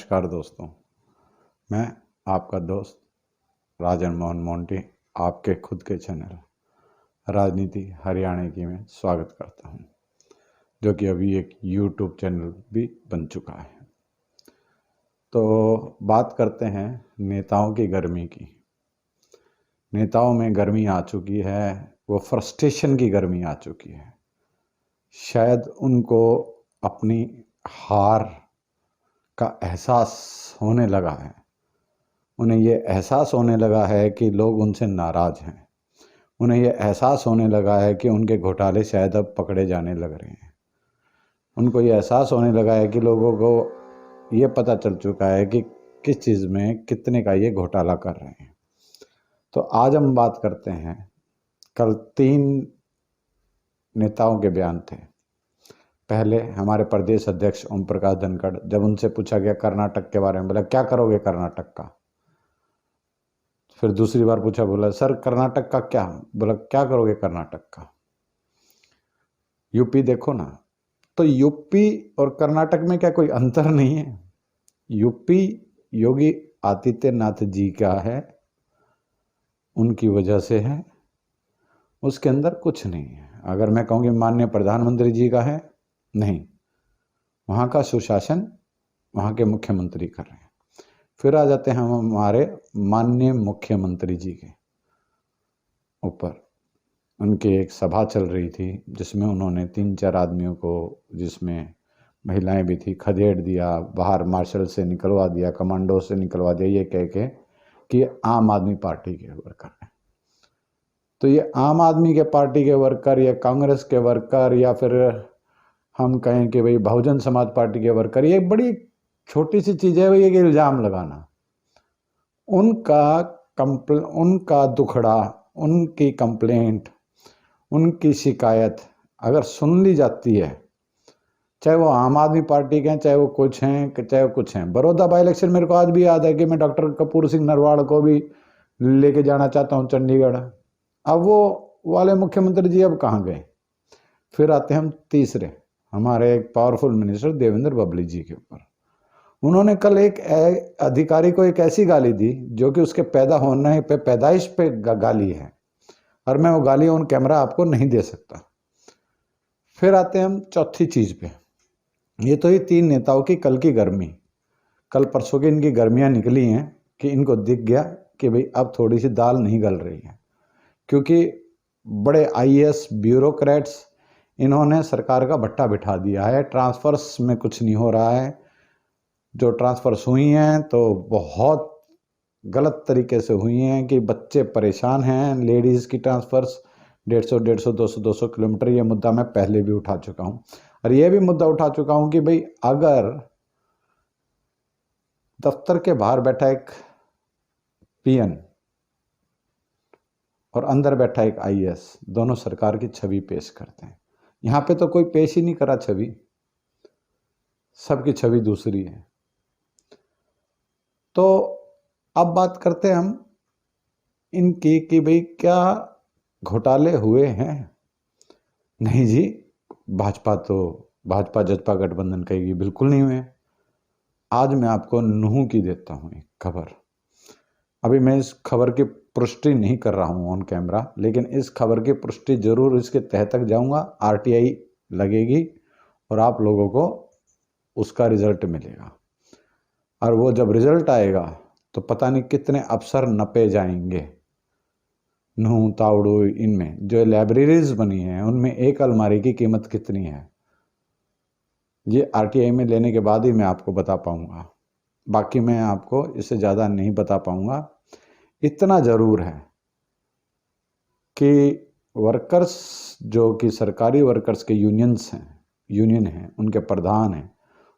नमस्कार दोस्तों, मैं आपका दोस्त राजन मोहन मोंटी आपके खुद के चैनल राजनीति हरियाणा की में स्वागत करता हूं, जो कि अभी एक यूट्यूब चैनल भी बन चुका है। तो बात करते हैं नेताओं की गर्मी की। नेताओं में गर्मी आ चुकी है, वो फ्रस्ट्रेशन की गर्मी आ चुकी है। शायद उनको अपनी हार का एहसास होने लगा है। उन्हें ये एहसास होने लगा है कि लोग उनसे नाराज़ हैं। उन्हें ये एहसास होने लगा है कि उनके घोटाले शायद अब पकड़े जाने लग रहे हैं। उनको ये एहसास होने लगा है कि लोगों को ये पता चल चुका है कि किस चीज़ में कितने का ये घोटाला कर रहे हैं। तो आज हम बात करते हैं, कल 3 नेताओं के बयान थे। पहले हमारे प्रदेश अध्यक्ष ओम प्रकाश धनखड़, जब उनसे पूछा गया कर्नाटक के बारे में, बोला क्या करोगे कर्नाटक का। फिर दूसरी बार पूछा, बोला सर कर्नाटक का क्या, बोला क्या करोगे कर्नाटक का। यूपी देखो ना, तो यूपी और कर्नाटक में क्या कोई अंतर नहीं है। यूपी योगी आदित्यनाथ जी का है, उनकी वजह से है, उसके अंदर कुछ नहीं है। अगर मैं कहूँ कि माननीय प्रधानमंत्री जी का है, नहीं, वहाँ का सुशासन वहाँ के मुख्यमंत्री कर रहे हैं। फिर आ जाते हैं हम हमारे माननीय मुख्यमंत्री जी के ऊपर। उनकी एक सभा चल रही थी जिसमें उन्होंने 3-4 आदमियों को, जिसमें महिलाएं भी थी, खदेड़ दिया, बाहर मार्शल से निकलवा दिया, कमांडो से निकलवा दिया, ये कह के कि आम आदमी पार्टी के वर्कर हैं। तो ये आम आदमी के पार्टी के वर्कर या कांग्रेस के वर्कर या फिर हम कहें कि भाई बहुजन समाज पार्टी के वर्कर, ये बड़ी छोटी सी चीज़ है भाई, एक इल्ज़ाम लगाना। उनका दुखड़ा, उनकी कंप्लेंट, उनकी शिकायत अगर सुन ली जाती है, चाहे वो आम आदमी पार्टी के हैं, चाहे वो कुछ हैं, चाहे वो कुछ हैं। बड़ौदा बाई इलेक्शन मेरे को आज भी याद है कि मैं डॉक्टर कपूर सिंह नरवाड़ को भी लेके जाना चाहता हूँ चंडीगढ़। अब वो वाले मुख्यमंत्री जी अब कहाँ गए। फिर आते हैं हम तीसरे, हमारे एक पावरफुल मिनिस्टर देवेंद्र बबली जी के ऊपर। उन्होंने कल एक अधिकारी को एक ऐसी गाली दी जो कि उसके पैदा होने पे, पैदाइश पे गाली है, और मैं वो गाली ऑन कैमरा आपको नहीं दे सकता। फिर आते हैं हम चौथी चीज़ पे। ये तो ये 3 नेताओं की कल की गर्मी, कल परसों की इनकी गर्मियाँ निकली हैं कि इनको दिख गया कि भाई अब थोड़ी सी दाल नहीं गल रही है, क्योंकि बड़े आईएएस ब्यूरोक्रेट्स इन्होंने सरकार का भट्टा बिठा दिया है। ट्रांसफर्स में कुछ नहीं हो रहा है। जो ट्रांसफर्स हुई हैं तो बहुत गलत तरीके से हुई हैं कि बच्चे परेशान हैं। लेडीज़ की ट्रांसफर्स 150, 200 किलोमीटर, ये मुद्दा मैं पहले भी उठा चुका हूँ। और ये भी मुद्दा उठा चुका हूँ कि भाई अगर दफ्तर के बाहर बैठा एक पीएन और अंदर बैठा एक आईएएस, दोनों सरकार की छवि पेश करते हैं। यहाँ पे तो कोई पेश ही नहीं करा छवि, सबकी छवि दूसरी है। तो अब बात करते हैं हम इनकी कि भाई क्या घोटाले हुए हैं। नहीं जी, भाजपा जजपा गठबंधन कहेगी बिल्कुल नहीं हुए। आज मैं आपको नुहू की देता हूँ एक खबर। अभी मैं इस खबर की पुष्टि नहीं कर रहा हूँ ऑन कैमरा, लेकिन इस खबर की पुष्टि जरूर इसके तह तक जाऊँगा। आरटीआई लगेगी और आप लोगों को उसका रिजल्ट मिलेगा, और वो जब रिजल्ट आएगा तो पता नहीं कितने अफसर नपे जाएंगे। नूह तावड़ू, इनमें जो लाइब्रेरीज बनी हैं उनमें एक अलमारी की कीमत कितनी है, ये आरटीआई में लेने के बाद ही मैं आपको बता पाऊंगा। बाकी मैं आपको इससे ज़्यादा नहीं बता पाऊंगा। इतना ज़रूर है कि वर्कर्स, जो कि सरकारी वर्कर्स के यूनियन हैं, उनके प्रधान हैं,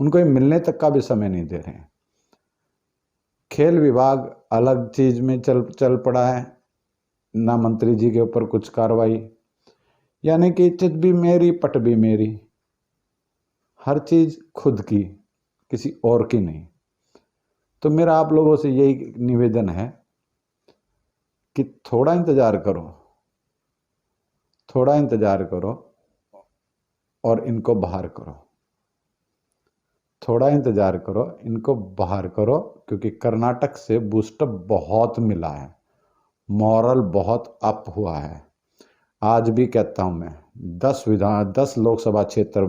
उनको ये मिलने तक का भी समय नहीं दे रहे हैं। खेल विभाग अलग चीज़ में चल पड़ा है, ना मंत्री जी के ऊपर कुछ कार्रवाई, यानी कि चित भी मेरी पट भी मेरी, हर चीज़ खुद की, किसी और की नहीं। तो मेरा आप लोगों से यही निवेदन है कि थोड़ा इंतज़ार करो और इनको बाहर करो। थोड़ा इंतज़ार करो, इनको बाहर करो, क्योंकि कर्नाटक से बूस्टअप बहुत मिला है, मॉरल बहुत अप हुआ है। आज भी कहता हूँ मैं, 10 लोकसभा क्षेत्र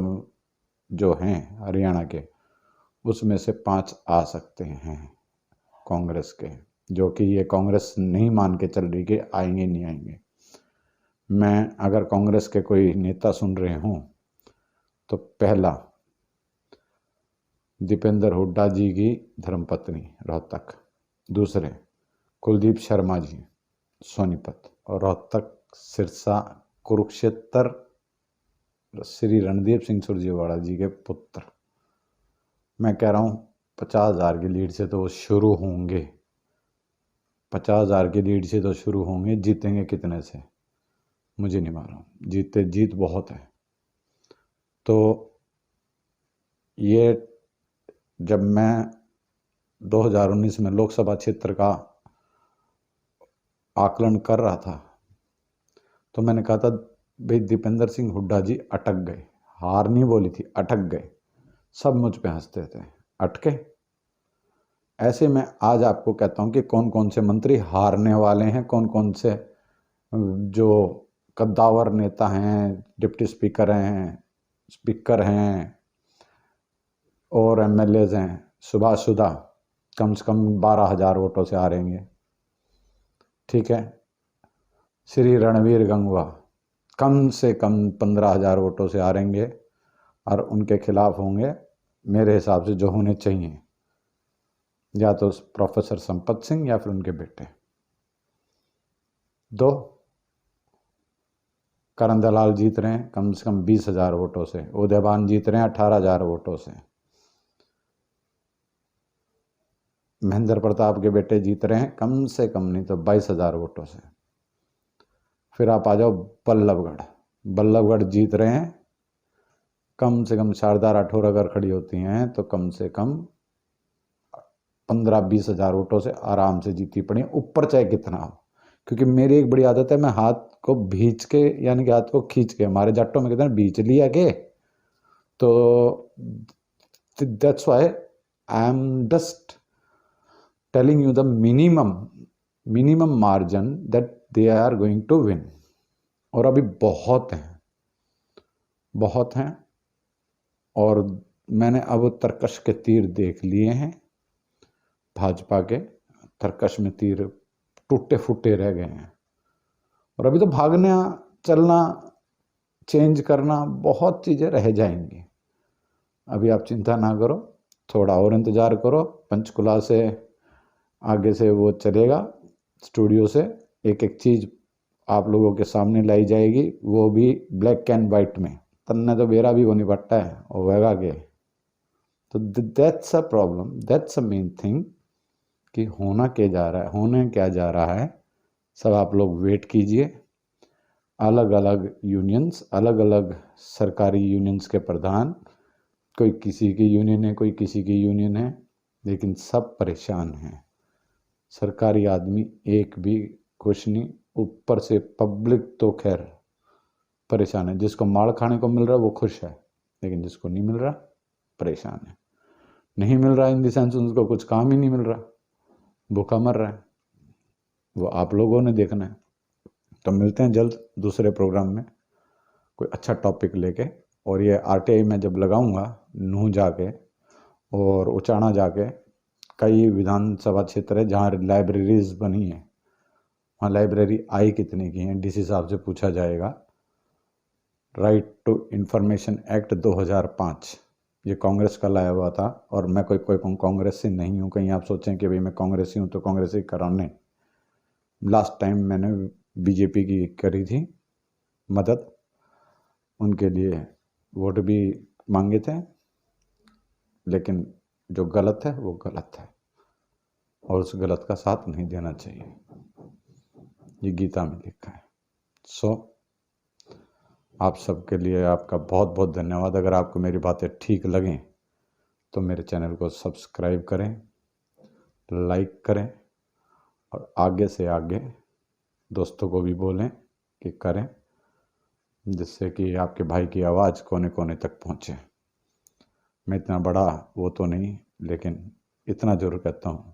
जो हैं हरियाणा के, उसमें से 5 आ सकते हैं कांग्रेस के, जो कि ये कांग्रेस नहीं मान के चल रही कि आएंगे नहीं आएंगे। मैं अगर कांग्रेस के कोई नेता सुन रहे हों तो पहला, दीपेंद्र हुड्डा जी की धर्मपत्नी रोहतक, दूसरे कुलदीप शर्मा जी सोनीपत, और रोहतक सिरसा कुरुक्षेत्र श्री रणदीप सिंह सुरजेवाला जी के पुत्र। मैं कह रहा हूँ 50,000 की लीड से तो वो शुरू होंगे, 50,000 की लीड से तो शुरू होंगे। जीतेंगे कितने से मुझे नहीं मालूम, जीत बहुत है। तो ये जब मैं 2019 में लोकसभा क्षेत्र का आकलन कर रहा था तो मैंने कहा था भाई दीपेंद्र सिंह हुड्डा जी अटक गए, हार नहीं बोली थी, अटक गए। सब मुझ पे हंसते थे, अटके। ऐसे मैं आज आपको कहता हूं कि कौन कौन से मंत्री हारने वाले हैं, कौन कौन से जो कद्दावर नेता हैं, डिप्टी स्पीकर हैं, स्पीकर हैं और एमएलएज हैं। सुभाष सुधा कम से कम 12,000 वोटों से हारेंगे, ठीक है। श्री रणवीर गंगवा कम से कम 15,000 वोटों से हारेंगे, और उनके खिलाफ होंगे मेरे हिसाब से जो होने चाहिए, या तो प्रोफेसर संपत सिंह या फिर उनके बेटे। 2, करण दलाल जीत रहे हैं कम से कम 20,000 वोटों से, उदयभान जीत रहे हैं 18,000 वोटों से, महेंद्र प्रताप के बेटे जीत रहे हैं कम से कम नहीं तो 22,000 वोटों से। फिर आप आ जाओ बल्लभगढ़ जीत रहे हैं कम से कम, शारदा राठौर अगर खड़ी होती हैं तो कम से कम 15-20,000 वोटों से आराम से जीती पड़ी, ऊपर चाहे कितना हो। क्योंकि मेरी एक बड़ी आदत है, मैं हाथ को भींच के, यानी कि हाथ को खींच के, हमारे जाटों में कहते हैं भींच लिया के, तो that's why I am just telling you the minimum margin that they are going to win. और अभी बहुत हैं, और मैंने अब तरकश के तीर देख लिए हैं, भाजपा के तरकश में तीर टूटे फूटे रह गए हैं, और अभी तो भागना, चलना, चेंज करना, बहुत चीज़ें रह जाएंगी। अभी आप चिंता ना करो, थोड़ा और इंतज़ार करो, पंचकुला से आगे से वो चलेगा, स्टूडियो से एक एक चीज़ आप लोगों के सामने लाई जाएगी, वो भी ब्लैक एंड वाइट में। तन्ने तो बेरा भी वो नहीं बट्टा है और वेगा के, तो that's a problem, that's a main thing कि होना क्या जा रहा है, होने क्या जा रहा है, सब आप लोग वेट कीजिए। अलग अलग यूनियंस, अलग अलग सरकारी यूनियंस के प्रधान, कोई किसी की यूनियन है, कोई किसी की यूनियन है, लेकिन सब परेशान हैं। सरकारी आदमी एक भी खुश नहीं, ऊपर से पब्लिक तो खैर परेशान है। जिसको माड़ खाने को मिल रहा है वो खुश है, लेकिन जिसको नहीं मिल रहा परेशान है। नहीं मिल रहा इन द सेंस उनको कुछ काम ही नहीं मिल रहा, भूखा मर रहा है, वो आप लोगों ने देखना है। तो मिलते हैं जल्द दूसरे प्रोग्राम में कोई अच्छा टॉपिक लेके। और ये आरटीआई में जब लगाऊंगा नूह जाके और उचाना जाके, कई विधानसभा क्षेत्र है जहाँ लाइब्रेरीज बनी है, वहाँ लाइब्रेरी आई कितने की हैं डीसी साहब से पूछा जाएगा। राइट टू इंफॉर्मेशन एक्ट 2005 ये कांग्रेस का लाया हुआ था, और मैं कोई कांग्रेस से नहीं हूँ, कहीं आप सोचें कि भाई मैं कांग्रेसी हूँ तो कांग्रेसी कराने। लास्ट टाइम मैंने बीजेपी की करी थी मदद, उनके लिए वोट भी मांगे थे, लेकिन जो गलत है वो गलत है, और उस गलत का साथ नहीं देना चाहिए, ये गीता में लिखा है। आप सबके लिए आपका बहुत बहुत धन्यवाद। अगर आपको मेरी बातें ठीक लगें तो मेरे चैनल को सब्सक्राइब करें, लाइक करें, और आगे से आगे दोस्तों को भी बोलें कि करें, जिससे कि आपके भाई की आवाज़ कोने कोने तक पहुँचे। मैं इतना बड़ा वो तो नहीं, लेकिन इतना ज़रूर कहता हूँ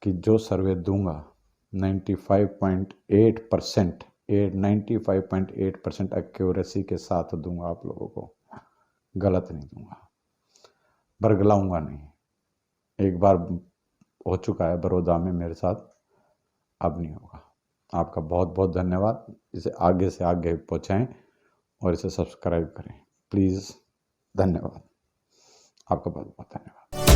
कि जो सर्वे दूंगा 95.8% 95.8% एक्यूरेसी के साथ दूंगा आप लोगों को, गलत नहीं दूंगा, बरगलाऊंगा नहीं। एक बार हो चुका है बड़ौदा में मेरे साथ, अब नहीं होगा। आपका बहुत बहुत धन्यवाद। इसे आगे से आगे पहुँचाएं और इसे सब्सक्राइब करें प्लीज़। धन्यवाद, आपका बहुत बहुत धन्यवाद।